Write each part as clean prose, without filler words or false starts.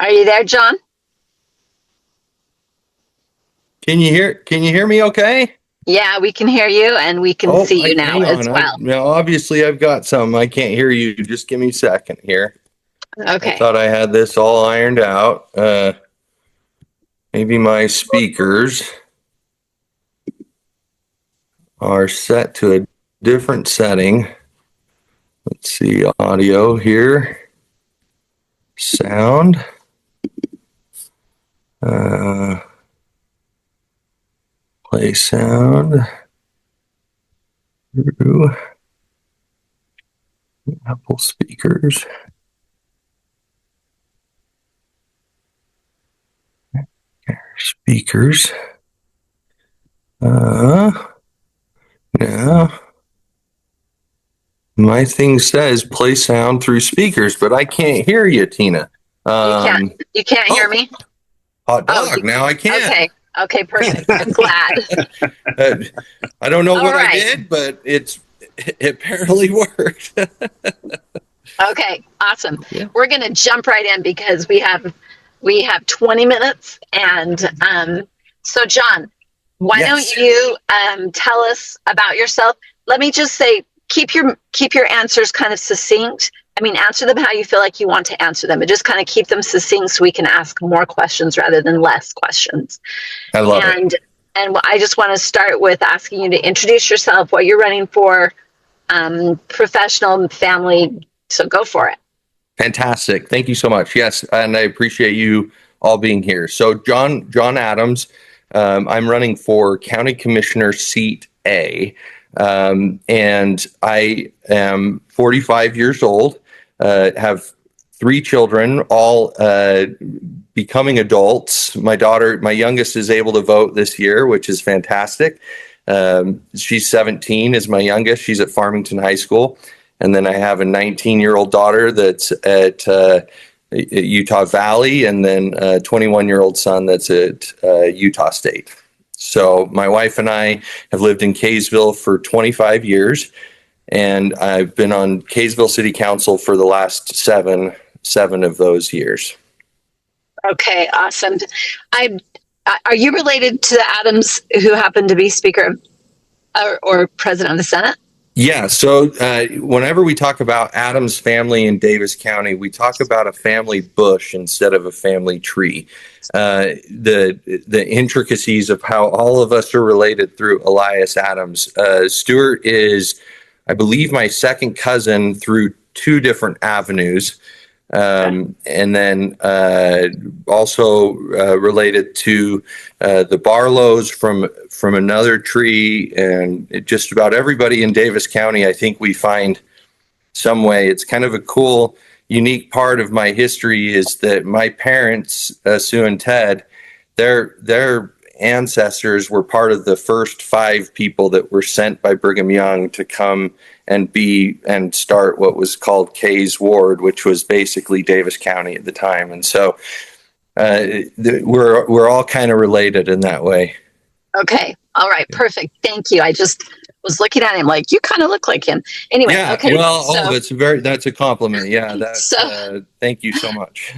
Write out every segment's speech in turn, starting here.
Are you there, John? Can you hear me okay? Yeah, we can hear you and we can Oh, see you now hang as on. well. Now obviously I've got some. I can't hear you. Just give me a second here. I Okay. thought I had this all ironed out. Maybe my speakers are set to a different setting. Let's see, audio here, sound. Uh, Play sound through Apple speakers. Speakers. Now my thing says play sound through speakers, but I can't hear you, Tina. You can't Um, you can't hear oh, me? hot Oh, dog. Now I can. okay. Okay, perfect. I'm glad. Uh, I don't know All what I right. did, but it apparently worked. Okay, awesome. Yeah. We're going to jump right in because we have 20 minutes and so John, why don't Yes. you tell us about yourself? Let me just say keep your answers kind of succinct. I mean, answer them how you feel like you want to answer them, but just kind of keep them succinct so we can ask more questions rather than less questions. I love it. And I just want to start with asking you to introduce yourself, what you're running for, professional, family. So go for it. Fantastic. Thank you so much. Yes, and I appreciate you all being here. So John Adams, I'm running for County Commissioner Seat A, and I am 45 years old, have three children, all becoming adults. My youngest is able to vote this year, which is fantastic. She's 17, is my youngest. She's at Farmington High School. And then I have a 19-year-old daughter that's at Utah Valley, and then a 21-year-old son that's at Utah State. So my wife and I have lived in Kaysville for 25 years, and I've been on Kaysville City Council for the last seven of those years. Okay, awesome. I Are you related to the Adams who happened to be Speaker or President of the Senate? Yeah, so whenever we talk about Adams family in Davis County, we talk about a family bush instead of a family tree. The intricacies of how all of us are related through Elias Adams. Stuart is, I believe, my second cousin through two different avenues. And then also related to the Barlows from another tree, and just about everybody in Davis County. I think we find some way. It's kind of a cool, unique part of my history is that my parents, Sue and Ted, their ancestors were part of the first five people that were sent by Brigham Young to come and start what was called Kay's Ward, which was basically Davis County at the time. And so we're all kind of related in that way. Okay. All right. Perfect. Thank you. I just was looking at him like, you kind of look like him. Anyway. Yeah. Okay. Well, So, that's a compliment. Yeah. so, Thank you so much.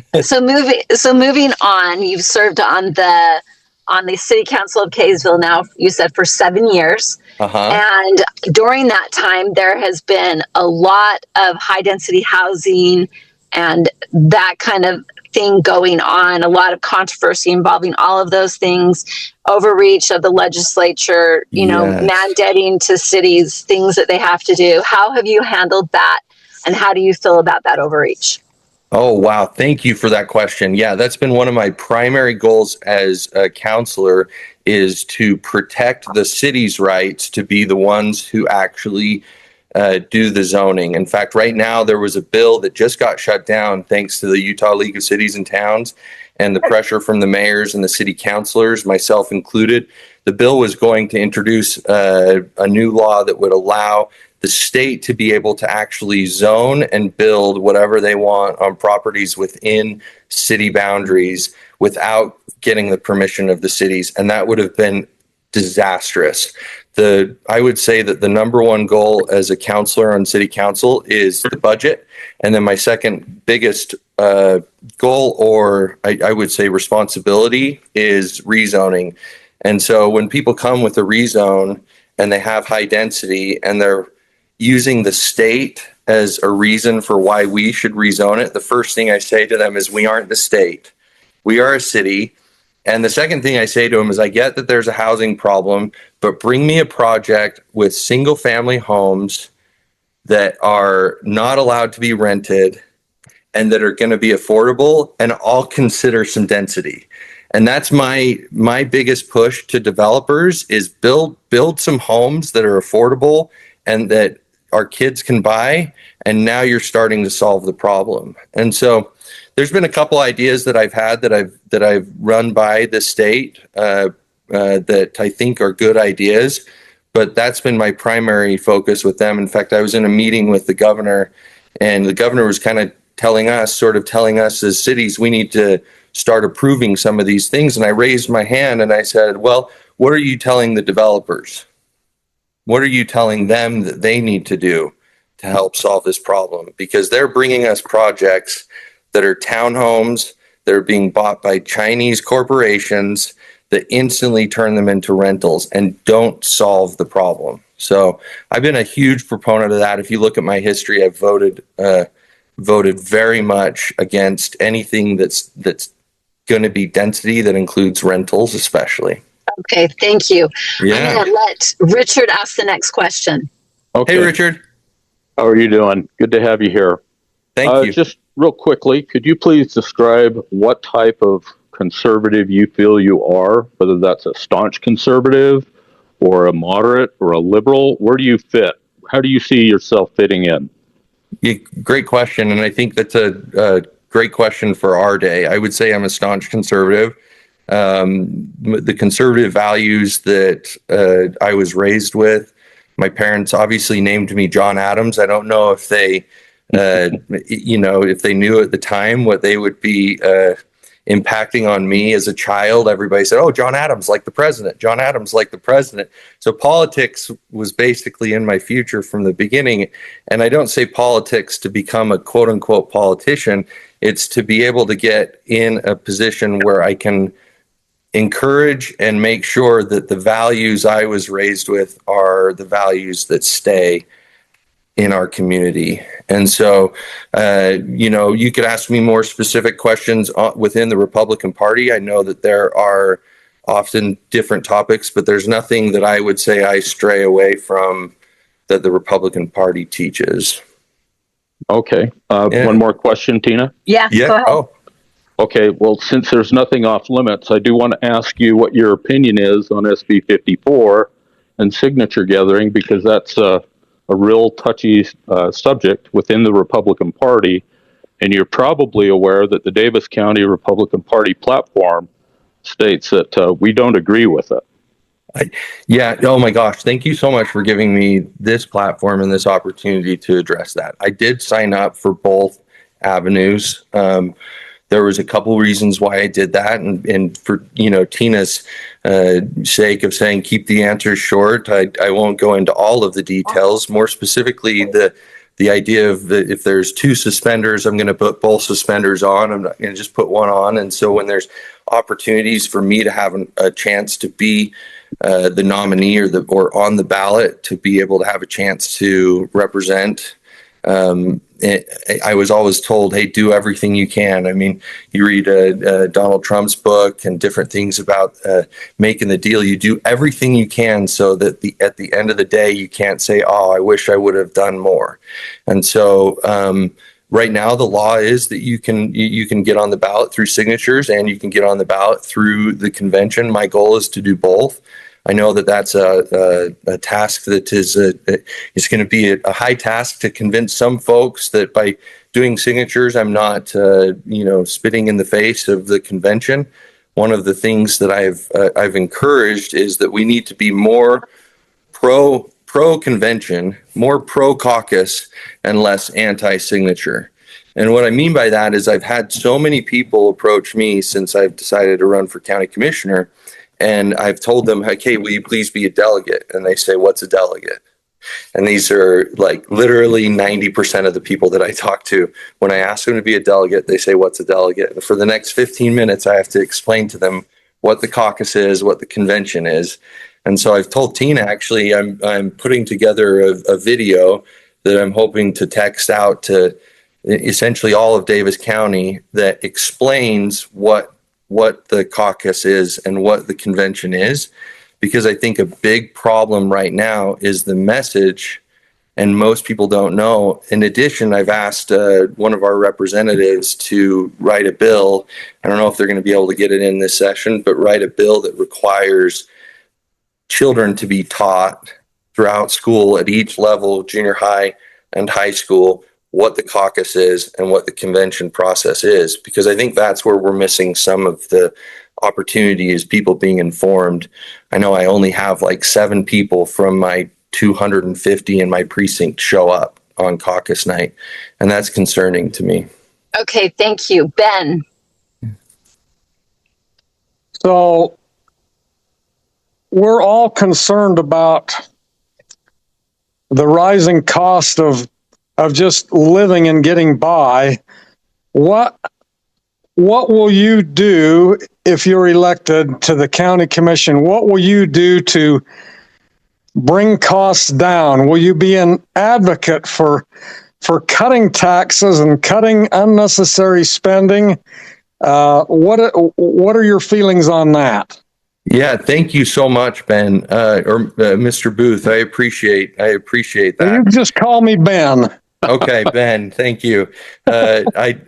moving on, you've served on the city council of Kaysville now, you said, for 7 years. Uh-huh. And during that time, there has been a lot of high density housing and that kind of thing going on, a lot of controversy involving all of those things, overreach of the legislature, Yes. mandating to cities things that they have to do. How have you handled that? And how do you feel about that overreach? Oh, wow. Thank you for that question. Yeah, that's been one of my primary goals as a counselor is to protect the city's rights to be the ones who actually do the zoning. In fact, right now there was a bill that just got shut down thanks to the Utah League of Cities and Towns and the pressure from the mayors and the city councilors, myself included. The bill was going to introduce a new law that would allow the state to be able to actually zone and build whatever they want on properties within city boundaries without getting the permission of the cities. And that would have been disastrous. I would say that the number one goal as a counselor on city council is the budget. And then my second biggest goal, or I would say responsibility, is rezoning. And so when people come with a rezone and they have high density and they're using the state as a reason for why we should rezone it, the first thing I say to them is, we aren't the state. We are a city. And the second thing I say to them is, I get that there's a housing problem, but bring me a project with single family homes that are not allowed to be rented and that are going to be affordable, and I'll consider some density. And that's my biggest push to developers, is build some homes that are affordable and that our kids can buy. And now you're starting to solve the problem. And so there's been a couple ideas that I've had that I've run by the state that I think are good ideas, but that's been my primary focus with them. In fact, I was in a meeting with the governor, and the governor was kind of telling us as cities, we need to start approving some of these things. And I raised my hand and I said, well, what are you telling the developers? What are you telling them that they need to do to help solve this problem? Because they're bringing us projects that are townhomes that are being bought by Chinese corporations that instantly turn them into rentals and don't solve the problem. So I've been a huge proponent of that. If you look at my history, I've voted very much against anything that's going to be density that includes rentals, especially. Okay, thank you. Yeah. I'm going to let Richard ask the next question. Okay. Hey, Richard. How are you doing? Good to have you here. Thank you. Just real quickly, could you please describe what type of conservative you feel you are, whether that's a staunch conservative or a moderate or a liberal? Where do you fit? How do you see yourself fitting in? Yeah, great question. And I think that's a great question for our day. I would say I'm a staunch conservative. The conservative values that I was raised with, my parents obviously named me John Adams. I don't know if they, if they knew at the time what they would be impacting on me as a child. Everybody said, oh, John Adams, like the president. John Adams, like the president. So politics was basically in my future from the beginning. And I don't say politics to become a quote unquote politician. It's to be able to get in a position where I can encourage and make sure that the values I was raised with are the values that stay in our community. And so, you could ask me more specific questions within the Republican Party. I know that there are often different topics, but there's nothing that I would say I stray away from that the Republican Party teaches. Okay. One more question, Tina? Yeah. Go ahead. Oh, Okay. Well, since there's nothing off limits, I do want to ask you what your opinion is on SB 54 and signature gathering, because that's a real touchy subject within the Republican Party. And you're probably aware that the Davis County Republican Party platform states that we don't agree with it. yeah. Oh my gosh. Thank you so much for giving me this platform and this opportunity to address that. I did sign up for both avenues. There was a couple reasons why I did that, and for Tina's sake of saying keep the answers short, I won't go into all of the details. More specifically, the idea of if there's two suspenders, I'm going to put both suspenders on. I'm not going to just put one on. And so when there's opportunities for me to have a chance to be the nominee or on the ballot, to be able to have a chance to represent. I was always told, hey, do everything you can. I mean, you read Donald Trump's book and different things about making the deal. You do everything you can so that at the end of the day, you can't say, oh, I wish I would have done more. And so right now, the law is that you can get on the ballot through signatures and you can get on the ballot through the convention. My goal is to do both. I know that that's a task that is going to be a high task to convince some folks that by doing signatures, I'm not spitting in the face of the convention. One of the things that I've encouraged is that we need to be more pro convention, more pro caucus, and less anti-signature. And what I mean by that is I've had so many people approach me since I've decided to run for county commissioner. And I've told them, okay, will you please be a delegate? And they say, what's a delegate? And these are like literally 90% of the people that I talk to. When I ask them to be a delegate, they say, what's a delegate? And for the next 15 minutes, I have to explain to them what the caucus is, what the convention is. And so I've told Tina, actually, I'm putting together a video that I'm hoping to text out to essentially all of Davis County that explains what the caucus is and what the convention is. Because I think a big problem right now is the message, and most people don't know. In addition, I've asked one of our representatives to write a bill. I don't know if they're going to be able to get it in this session, but write a bill that requires children to be taught throughout school at each level, junior high and high school, what the caucus is and what the convention process is. Because I think that's where we're missing some of the opportunity, is people being informed. I know I only have like 7 people from my 250 in my precinct show up on caucus night, and that's concerning to me. Okay, thank you. Ben. So we're all concerned about the rising cost of just living and getting by. What will you do if you're elected to the county commission? What will you do to bring costs down? Will you be an advocate for cutting taxes and cutting unnecessary spending? What are your feelings on that? Yeah, thank you so much, Ben, or Mr. Booth. I appreciate that. You just call me Ben. Okay, Ben, thank you. I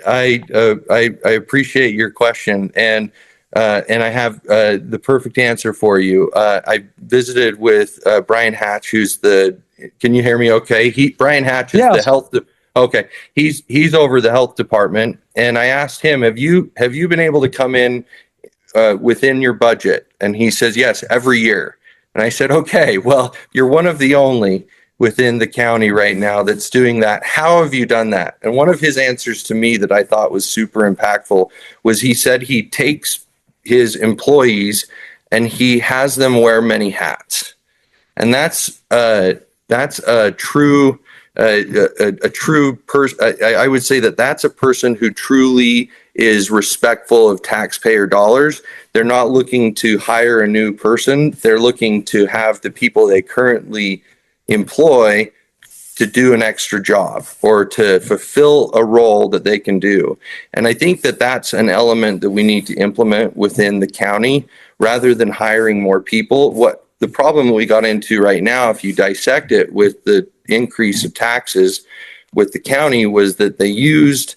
appreciate your question, and I have the perfect answer for you. I visited with Brian Hatch, who's the. Can you hear me? Okay, Brian Hatch is the health. Okay, he's over the health department, and I asked him, have you been able to come in within your budget? And he says, yes, every year. And I said, okay, well, you're one of the only within the county right now that's doing that. How have you done that? And one of his answers to me that I thought was super impactful was he said he takes his employees and he has them wear many hats. And that's a true person. I would say that that's a person who truly is respectful of taxpayer dollars. They're not looking to hire a new person. They're looking to have the people they currently employ to do an extra job or to fulfill a role that they can do. And I think that that's an element that we need to implement within the county rather than hiring more people. What the problem we got into right now, if you dissect it with the increase of taxes with the county, was that they used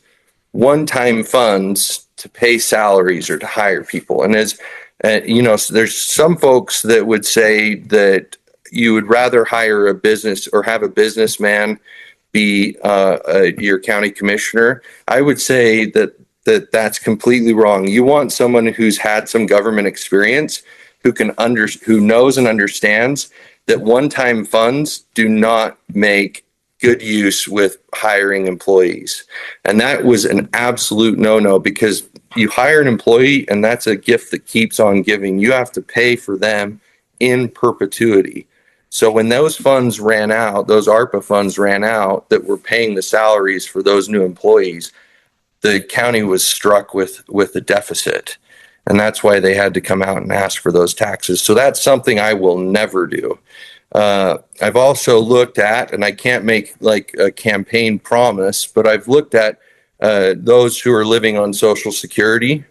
one-time funds to pay salaries or to hire people. And as there's some folks that would say that you would rather hire a business or have a businessman be your county commissioner. I would say that's completely wrong. You want someone who's had some government experience, who knows and understands that one-time funds do not make good use with hiring employees. And that was an absolute no-no, because you hire an employee and that's a gift that keeps on giving. You have to pay for them in perpetuity. So when those funds ran out, those ARPA funds ran out that were paying the salaries for those new employees, the county was struck with a deficit. And that's why they had to come out and ask for those taxes. So that's something I will never do. I've also looked at, and I can't make like a campaign promise, but I've looked at those who are living on Social Security,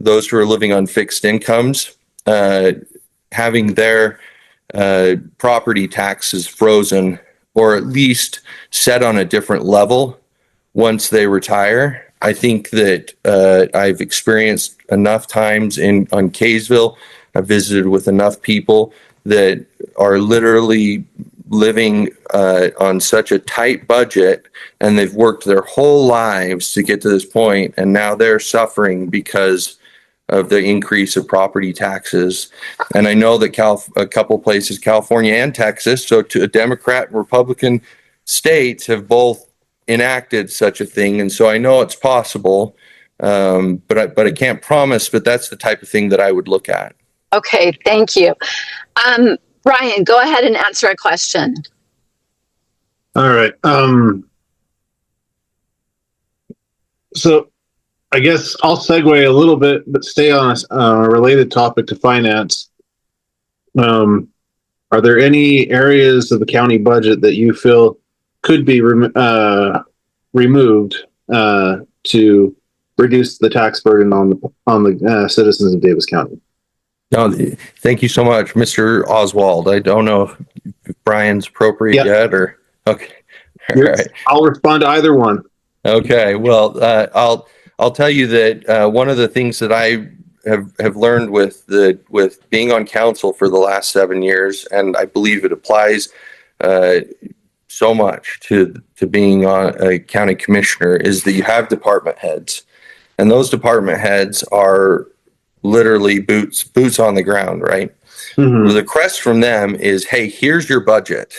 those who are living on fixed incomes, having their property taxes frozen or at least set on a different level once they retire. I think that I've experienced enough times on Kaysville. I've visited with enough people that are literally living on such a tight budget, and they've worked their whole lives to get to this point, and now they're suffering because of the increase of property taxes. And I know that a couple places, California and Texas, so to a Democrat and Republican states, have both enacted such a thing. And so I know it's possible, but I can't promise, but that's the type of thing that I would look at. Okay, thank you. Brian, go ahead and answer a question. All right. So I guess I'll segue a little bit, but stay on a related topic to finance. Are there any areas of the county budget that you feel could be removed to reduce the tax burden on the citizens of Davis County? No, thank you so much, Mr. Oswald. I don't know if Brian's appropriate yet, or okay. All right. I'll respond to either one. Okay. Well, I'll tell you that one of the things that I have learned with being on council for the last 7 years, and I believe it applies so much to being on a county commissioner, is that you have department heads, and those department heads are literally boots on the ground, right? Mm-hmm. The request from them is, hey, here's your budget.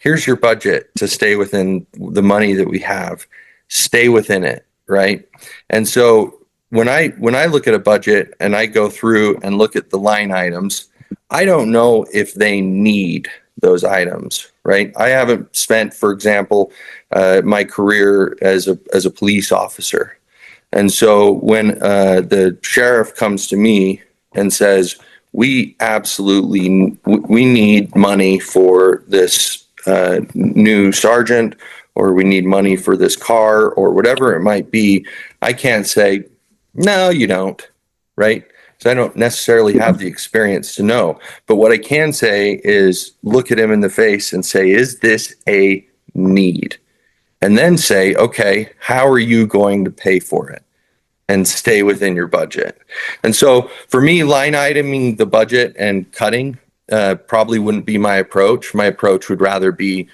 Here's your budget to stay within the money that we have. Stay within it, right? And so when I look at a budget and I go through and look at the line items, I don't know if they need those items, right? I haven't spent, for example, my career as a police officer. And so when the sheriff comes to me and says, we need money for this new sergeant, or we need money for this car, or whatever it might be, I can't say, no, you don't, right? So I don't necessarily have the experience to know. But what I can say is look at him in the face and say, is this a need? And then say, okay, how are you going to pay for it? And stay within your budget. And so for me, line iteming the budget and cutting probably wouldn't be my approach. My approach would rather be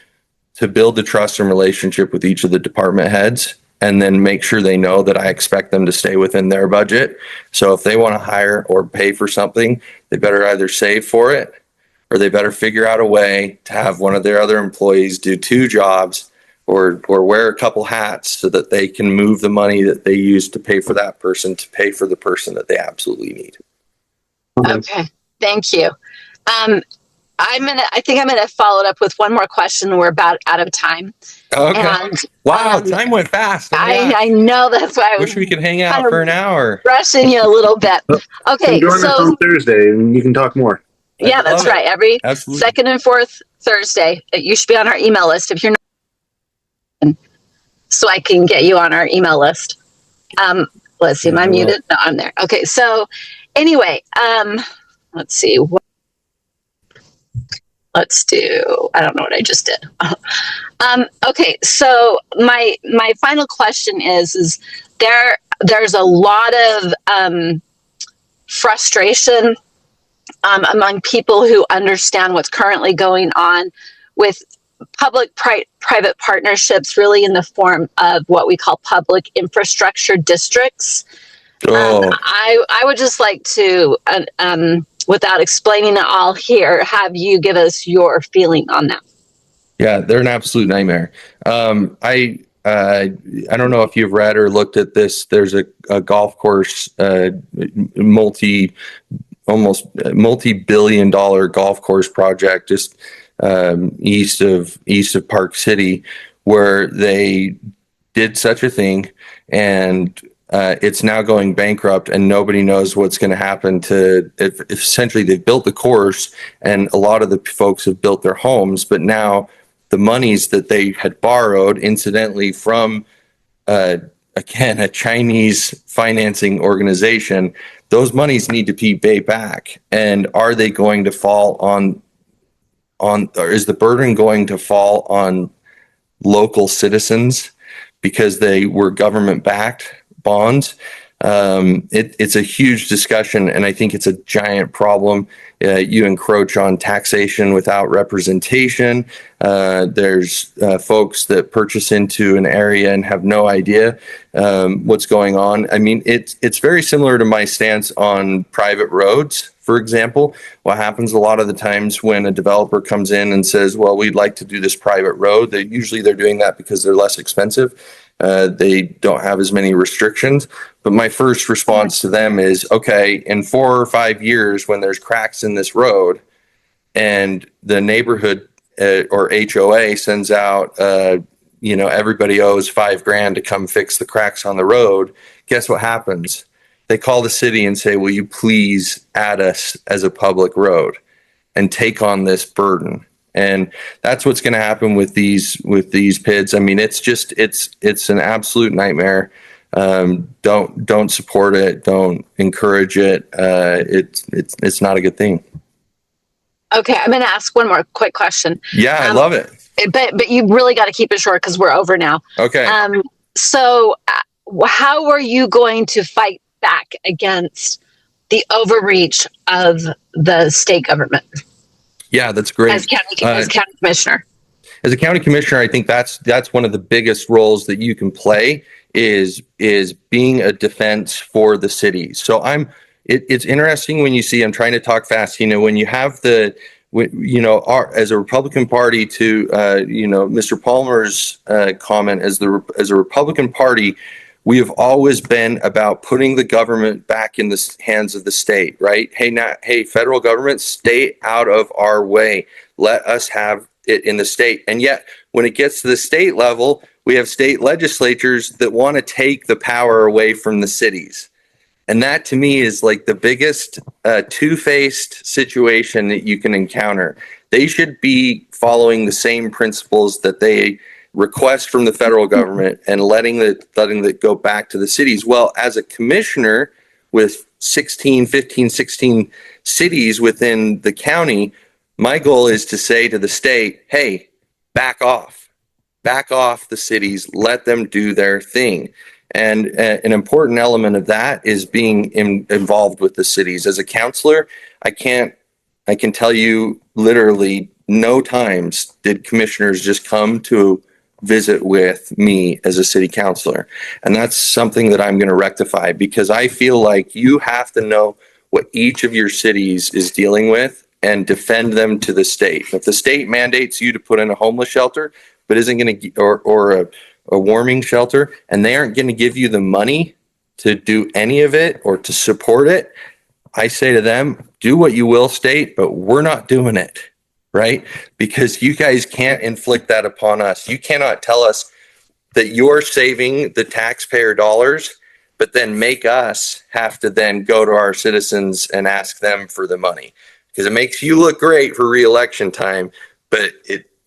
to build the trust and relationship with each of the department heads, and then make sure they know that I expect them to stay within their budget. So if they want to hire or pay for something, they better either save for it, or they better figure out a way to have one of their other employees do 2 jobs, or wear a couple hats, so that they can move the money that they use to pay for that person to pay for the person that they absolutely need. Okay, thank you. I think I'm gonna follow it up with one more question. We're about out of time. Okay. And, wow, time went fast. I know, that's why I wish we could hang out for an hour. Rushing you a little bit. Okay, join us on Thursday, and you can talk more. Yeah, that's right. Every second and fourth Thursday, you should be on our email list if you're not. So I can get you on our email list. Let's see, am I muted? No, I'm there. Okay, so anyway, let's see. Let's do, I don't know what I just did. Okay, so my final question is there's a lot of frustration among people who understand what's currently going on with public-private partnerships, really in the form of what we call public infrastructure districts. I would just like to, without explaining it all here, have you give us your feeling on that. Yeah, they're an absolute nightmare. I don't know if you've read or looked at this. There's a golf course, multi-billion-dollar golf course project just east of Park City, where they did such a thing, and it's now going bankrupt, and nobody knows what's going to happen to if essentially they've built the course, and a lot of the folks have built their homes, but now the monies that they had borrowed, incidentally, from again, a Chinese financing organization, those monies need to be paid back. And are they going to fall on, or is the burden going to fall on local citizens because they were government backed bonds? It's a huge discussion, and I think it's a giant problem. You encroach on taxation without representation. There's folks that purchase into an area and have no idea what's going on. I mean, it's very similar to my stance on private roads. For example, what happens a lot of the times when a developer comes in and says, well, we'd like to do this private road, they're doing that because they're less expensive. They don't have as many restrictions. But my first response to them is, okay, in 4 or 5 years, when there's cracks in this road and the neighborhood or HOA sends out, everybody owes $5,000 to come fix the cracks on the road. Guess what happens? They call the city and say, will you please add us as a public road and take on this burden? And that's what's going to happen with these PIDs. I mean, it's an absolute nightmare. Don't support it. Don't encourage it. It's not a good thing. Okay, I'm going to ask one more quick question. Yeah, I love it. But you really got to keep it short because we're over now. Okay. So how are you going to fight back against the overreach of the state government? Yeah, that's great. As county commissioner. As a county commissioner, I think that's one of the biggest roles that you can play is being a defense for the city. So it's interesting when you see, I'm trying to talk fast, when you have as a Republican Party to, Mr. Palmer's comment, as a Republican Party, we have always been about putting the government back in the hands of the state, right? Hey, federal government, stay out of our way. Let us have it in the state. And yet, when it gets to the state level, we have state legislatures that want to take the power away from the cities. And that, to me, is like the biggest two-faced situation that you can encounter. They should be following the same principles that they request from the federal government and letting it go back to the cities. Well, as a commissioner with 16 cities within the county, my goal is to say to the state, hey, back off the cities, let them do their thing. And an important element of that is being involved with the cities. As a counselor, I can tell you literally no times did commissioners just come to visit with me as a city councilor. And that's something that I'm going to rectify, because I feel like you have to know what each of your cities is dealing with and defend them to the state. If the state mandates you to put in a homeless shelter, but isn't going to, or a warming shelter, and they aren't going to give you the money to do any of it or to support it, I say to them, do what you will, state, but we're not doing it. Right? Because you guys can't inflict that upon us. You cannot tell us that you're saving the taxpayer dollars, but then make us have to then go to our citizens and ask them for the money. Because it makes you look great for re-election time, but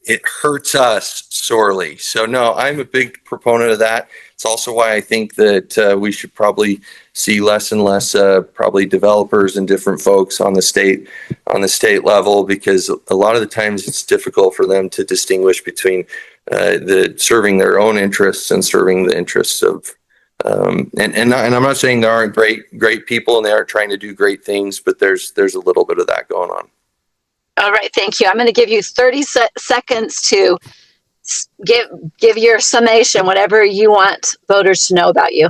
it hurts us sorely. So no, I'm a big proponent of that. It's also why I think that we should probably see less and less probably developers and different folks on the state level, because a lot of the times it's difficult for them to distinguish between the serving their own interests and serving the interests of and I'm not saying there aren't great people and they aren't trying to do great things, but there's a little bit of that going on. All right, thank you. I'm going to give you 30 seconds to give your summation, whatever you want voters to know about you.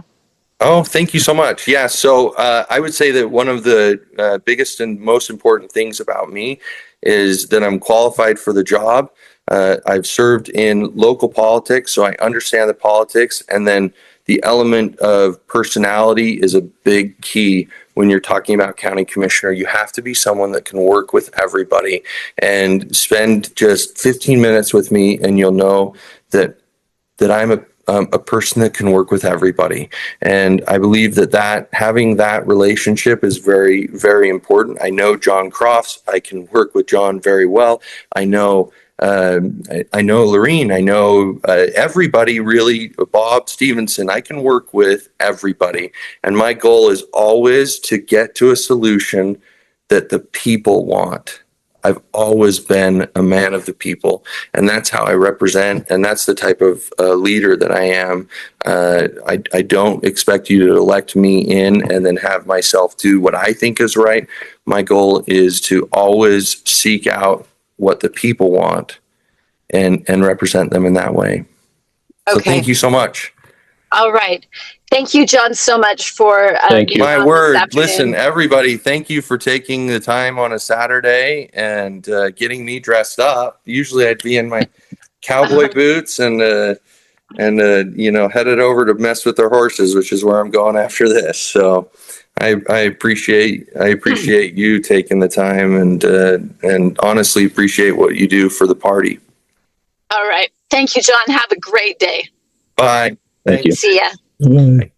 Oh, thank you so much. Yeah, so I would say that one of the biggest and most important things about me is that I'm qualified for the job. I've served in local politics, so I understand the politics, and then the element of personality is a big key when you're talking about county commissioner. You have to be someone that can work with everybody, and spend just 15 minutes with me and you'll know that I'm a person that can work with everybody. And I believe that having that relationship is very, very important. I know John Crofts. I can work with John very well. I know Lorene, I know everybody really, Bob Stevenson. I can work with everybody. And my goal is always to get to a solution that the people want. I've always been a man of the people, and that's how I represent, and that's the type of leader that I am. I don't expect you to elect me in and then have myself do what I think is right. My goal is to always seek out what the people want and represent them in that way. Okay. So thank you so much. All right. Thank you, John, so much for thank you. My word. Listen, everybody, thank you for taking the time on a Saturday and getting me dressed up. Usually I'd be in my cowboy boots and headed over to mess with their horses, which is where I'm going after this. So I appreciate you taking the time and honestly appreciate what you do for the party. All right. Thank you, John. Have a great day. Bye. Thank you. See ya. Bye.